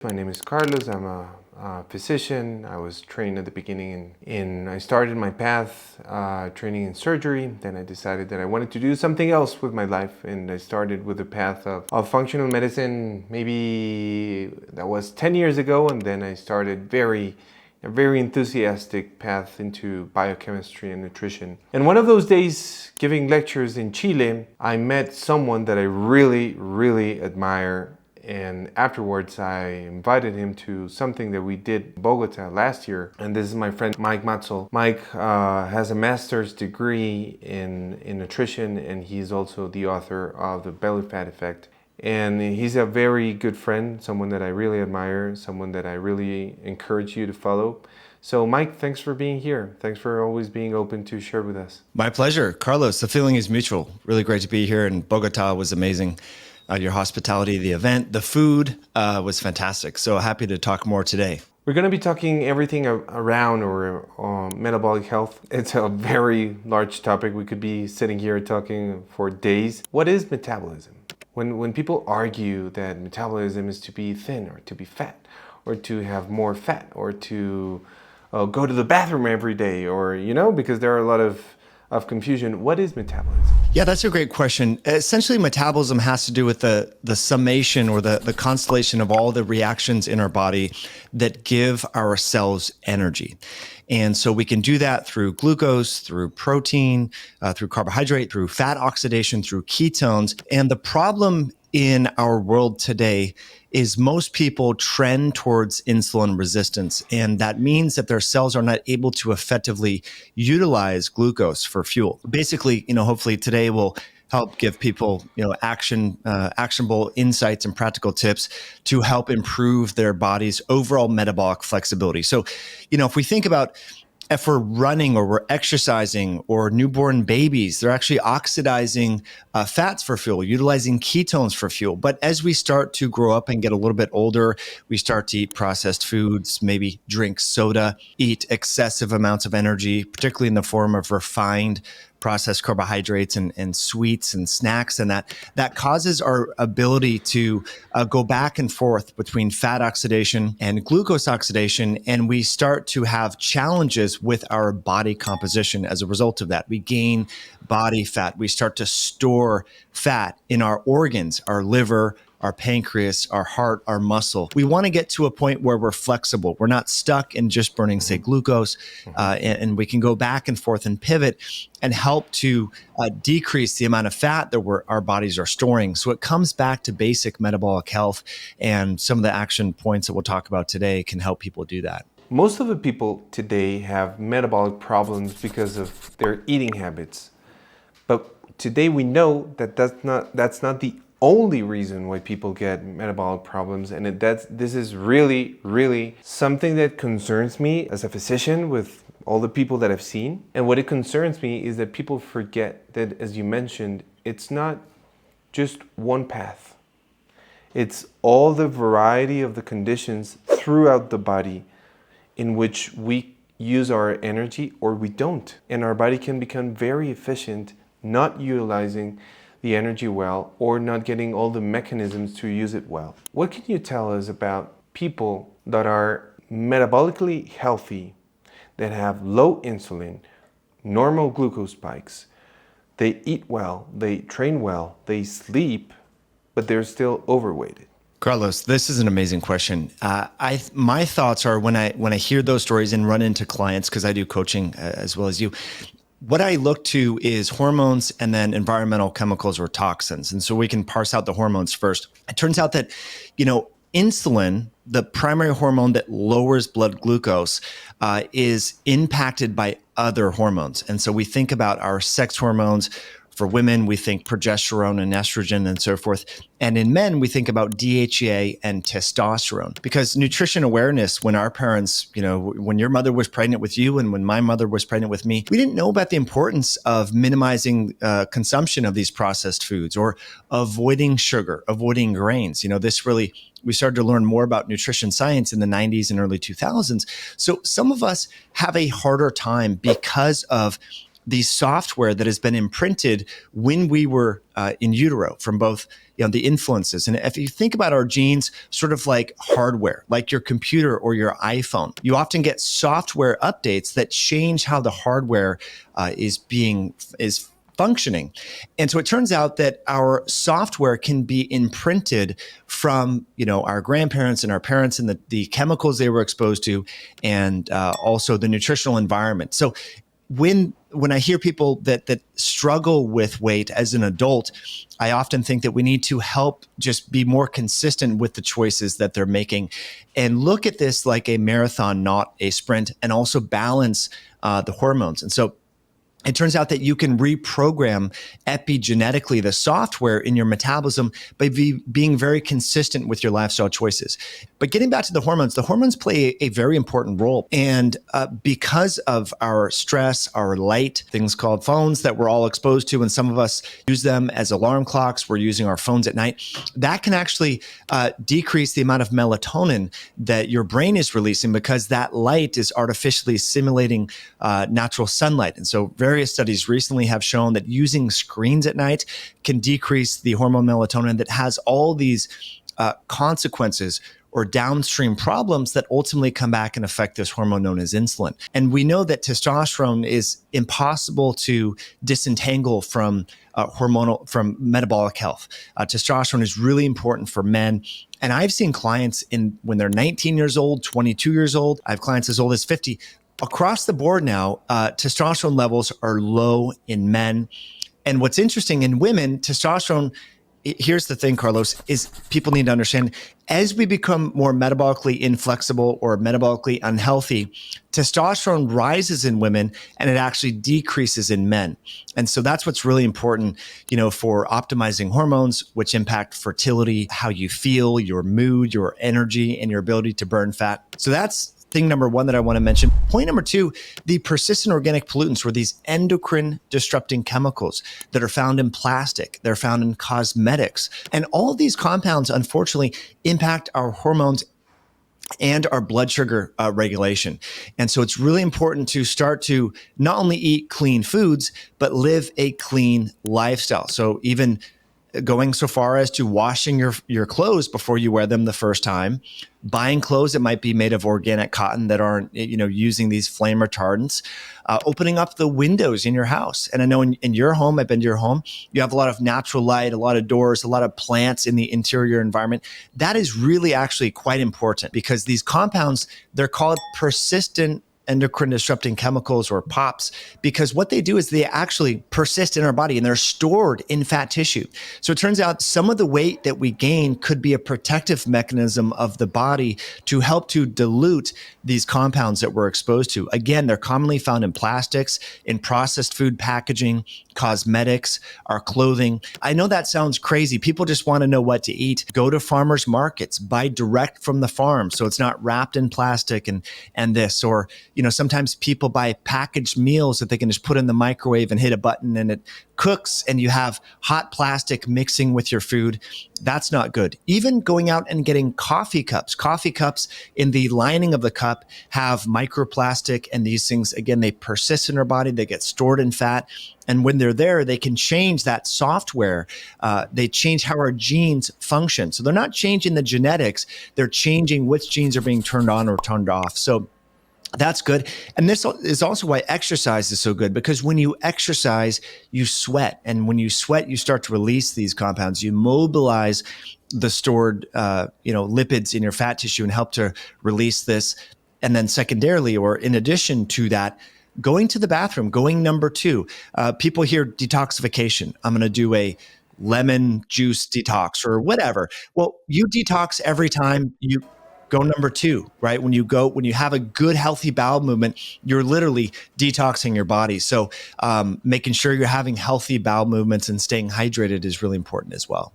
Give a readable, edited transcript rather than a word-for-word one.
My name is Carlos. I'm a physician. I was trained at the beginning I started my path training in surgery. Then I decided that I wanted to do something else with my life, and I started with the path of functional medicine. Maybe that was 10 years ago, and then I started a very enthusiastic path into biochemistry and nutrition. And one of those days, giving lectures in Chile, I met someone that I really admire. And afterwards, I invited him to something that we did in Bogota last year. And this is my friend, Mike Mutzel. Mike has a master's degree in nutrition, and he's also the author of The Belly Fat Effect. And he's a very good friend, someone that I really admire, someone that I really encourage you to follow. So Mike, thanks for being here. Thanks for always being open to share with us. My pleasure. Carlos, the feeling is mutual. Really great to be here, and Bogota was amazing. Your hospitality, the event, the food was fantastic. So happy to talk more today. We're going to be talking everything around metabolic health. It's a very large topic. We could be sitting here talking for days. What is metabolism? When people argue that metabolism is to be thin or to be fat or to have more fat or to go to the bathroom every day, or, because there are a lot of confusion. What is metabolism? Yeah, that's a great question. Essentially, metabolism has to do with the summation or the constellation of all the reactions in our body that give our cells energy. And so we can do that through glucose, through protein, through carbohydrate, through fat oxidation, through ketones. And the problem in our world today is most people trend towards insulin resistance. And that means that their cells are not able to effectively utilize glucose for fuel. Basically, hopefully today will help give people, actionable insights and practical tips to help improve their body's overall metabolic flexibility. So, if we think about if we're running or we're exercising or newborn babies, they're actually oxidizing fats for fuel, utilizing ketones for fuel. But as we start to grow up and get a little bit older, we start to eat processed foods, maybe drink soda, eat excessive amounts of energy, particularly in the form of refined processed carbohydrates and sweets and snacks, and that causes our ability to go back and forth between fat oxidation and glucose oxidation, and we start to have challenges with our body composition as a result of that. We gain body fat. We start to store fat in our organs, our liver, our pancreas, our heart, our muscle. We want to get to a point where we're flexible. We're not stuck in just burning, say, glucose, and we can go back and forth and pivot and help to decrease the amount of fat that our bodies are storing. So it comes back to basic metabolic health, and some of the action points that we'll talk about today can help people do that. Most of the people today have metabolic problems because of their eating habits. But today we know that that's not the only reason why people get metabolic problems, and this is really something that concerns me as a physician with all the people that I've seen. And what it concerns me is that people forget that, as you mentioned, it's not just one path. It's all the variety of the conditions throughout the body in which we use our energy or we don't. And our body can become very efficient not utilizing the energy well or not getting all the mechanisms to use it well. What can you tell us about people that are metabolically healthy, that have low insulin, normal glucose spikes, they eat well, they train well, they sleep, but they're still overweighted? Carlos, this is an amazing question. My thoughts are when I hear those stories and run into clients, because I do coaching as well as you, what I look to is hormones and then environmental chemicals or toxins. And so we can parse out the hormones first. It turns out that, insulin, the primary hormone that lowers blood glucose, is impacted by other hormones. And so we think about our sex hormones. For women, we think progesterone and estrogen and so forth. And in men, we think about DHEA and testosterone. Because nutrition awareness, when our parents, when your mother was pregnant with you and when my mother was pregnant with me, we didn't know about the importance of minimizing consumption of these processed foods or avoiding sugar, avoiding grains. We started to learn more about nutrition science in the 90s and early 2000s. So some of us have a harder time because of the software that has been imprinted when we were in utero from both the influences. And if you think about our genes sort of like hardware, like your computer or your iPhone, you often get software updates that change how the hardware is functioning. And so it turns out that our software can be imprinted from, our grandparents and our parents and the chemicals they were exposed to, and also the nutritional environment. So when I hear people that struggle with weight as an adult, I often think that we need to help just be more consistent with the choices that they're making and look at this like a marathon, not a sprint, and also balance the hormones. And so it turns out that you can reprogram epigenetically the software in your metabolism by being very consistent with your lifestyle choices. But getting back to the hormones play a very important role. And because of our stress, our light, things called phones that we're all exposed to, and some of us use them as alarm clocks, we're using our phones at night, that can actually decrease the amount of melatonin that your brain is releasing because that light is artificially simulating natural sunlight. And so various studies recently have shown that using screens at night can decrease the hormone melatonin that has all these consequences or downstream problems that ultimately come back and affect this hormone known as insulin. And we know that testosterone is impossible to disentangle from from metabolic health. Testosterone is really important for men. And I've seen clients when they're 19 years old, 22 years old. I have clients as old as 50. Across the board now, testosterone levels are low in men. And what's interesting in women, testosterone, here's the thing, Carlos, is people need to understand, as we become more metabolically inflexible or metabolically unhealthy, testosterone rises in women and it actually decreases in men. And so that's what's really important, for optimizing hormones, which impact fertility, how you feel, your mood, your energy, and your ability to burn fat. So that's thing number one that I want to mention. Point number two, the persistent organic pollutants, or these endocrine disrupting chemicals that are found in plastic, they're found in cosmetics. And all of these compounds, unfortunately, impact our hormones and our blood sugar regulation. And so it's really important to start to not only eat clean foods, but live a clean lifestyle. So even going so far as to washing your clothes before you wear them the first time, buying clothes that might be made of organic cotton that aren't, using these flame retardants, opening up the windows in your house. And I know in your home, I've been to your home, you have a lot of natural light, a lot of doors, a lot of plants in the interior environment. That is really actually quite important because these compounds, they're called persistent endocrine disrupting chemicals, or POPs, because what they do is they actually persist in our body and they're stored in fat tissue. So it turns out some of the weight that we gain could be a protective mechanism of the body to help to dilute these compounds that we're exposed to. Again, they're commonly found in plastics, in processed food packaging, cosmetics, our clothing. I know that sounds crazy. People just want to know what to eat. Go to farmers markets, buy direct from the farm so it's not wrapped in plastic and this. Or, sometimes people buy packaged meals that they can just put in the microwave and hit a button and it cooks, and you have hot plastic mixing with your food. That's not good. Even going out and getting coffee cups in the lining of the cup have microplastic, and these things, again, they persist in our body. They get stored in fat. And when they're there, they can change that software. They change how our genes function. So they're not changing the genetics. They're changing which genes are being turned on or turned off. So that's good. And this is also why exercise is so good, because when you exercise, you sweat. And when you sweat, you start to release these compounds. You mobilize the stored, lipids in your fat tissue and help to release this. And then secondarily, or in addition to that, going to the bathroom, going number two. People hear detoxification. I'm going to do a lemon juice detox or whatever. Well, you detox every time you go number two, right? When you have a good, healthy bowel movement, you're literally detoxing your body. So making sure you're having healthy bowel movements and staying hydrated is really important as well.